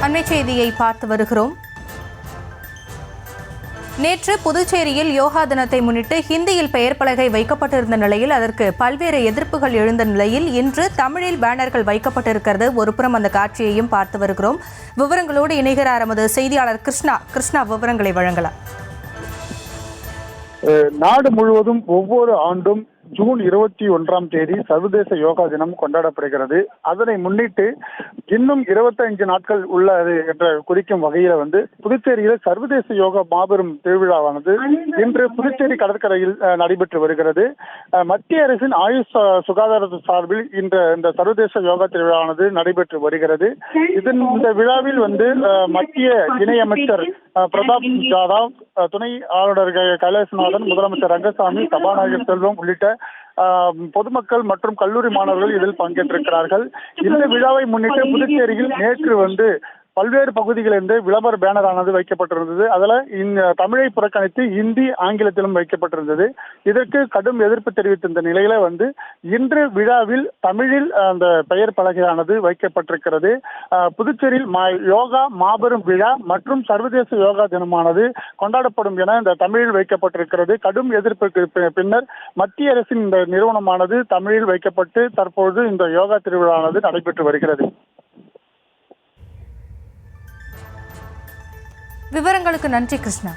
அண்மை செய்தியை பார்த்து வருகிறோம். நேற்று புதுச்சேரியில் யோகா தினத்தை முன்னிட்டு ஹிந்தியில் பெயர் பலகை வைக்கப்பட்டிருந்த நிலையில் அதற்கு பல்வேறு எதிர்ப்புகள் எழுந்த நிலையில் இன்று தமிழில் பேனர்கள் வைக்கப்பட்டிருக்கிறது. ஒருபுறம் அந்த காட்சியையும் பார்த்து வருகிறோம். விவரங்களோடு இணைகிறார் எமது செய்தியாளர் கிருஷ்ணா விவரங்களை வழங்கலாம். நாடு முழுவதும் ஒவ்வொரு ஆண்டும் ஜூன் 21 சர்வதேச யோகா தினம் கொண்டாடப்படுகிறது. அதனை முன்னிட்டு இன்னும் 25 நாட்கள் உள்ளது என்ற குறிக்கும் வகையில புதுச்சேரியில் சர்வதேச யோகா மாபெரும் திருவிழாவானது இன்று புதுச்சேரி கடற்கரையில் நடைபெற்று வருகிறது. மத்திய அரசின் ஆயுஷ் சுகாதார சார்பில் இந்த சர்வதேச யோகா திருவிழாவானது நடைபெற்று வருகிறது. இந்த விழாவில் மத்திய இணையமைச்சர் பிரதாப் ஜாதவ், துணை ஆளுநர் கைலாசநாதன், முதலமைச்சர் ரங்கசாமி, சபாநாயகர் செல்வம் உள்ளிட்ட பொதுமக்கள் மற்றும் கல்லூரி மாணவர்கள் இதில் பங்கேற்றிருக்கிறார்கள். இந்த விழாவை முன்னிட்டு புதுச்சேரியில் நேற்று பல்வேறு பகுதிகளிலிருந்து விளம்பர பேனர் ஆனது வைக்கப்பட்டிருந்தது. அதில் தமிழை புறக்கணித்து இந்தி, ஆங்கிலத்திலும் வைக்கப்பட்டிருந்தது. இதற்கு கடும் எதிர்ப்பு தெரிவித்த நிலையில இன்று விழாவில் தமிழில் அந்த பெயர் பலகையானது வைக்கப்பட்டிருக்கிறது. புதுச்சேரியில் யோகா மாபெரும் விழா மற்றும் சர்வதேச யோகா தினமானது கொண்டாடப்படும் என இந்த தமிழில் வைக்கப்பட்டிருக்கிறது. கடும் எதிர்ப்புக்கு பின்னர் மத்திய அரசின் இந்த நிறுவனமானது தமிழில் வைக்கப்பட்டு தற்போது இந்த யோகா திருவிழாவானது நடைபெற்று வருகிறது. விவரங்களுக்கு நன்றி கிருஷ்ணா.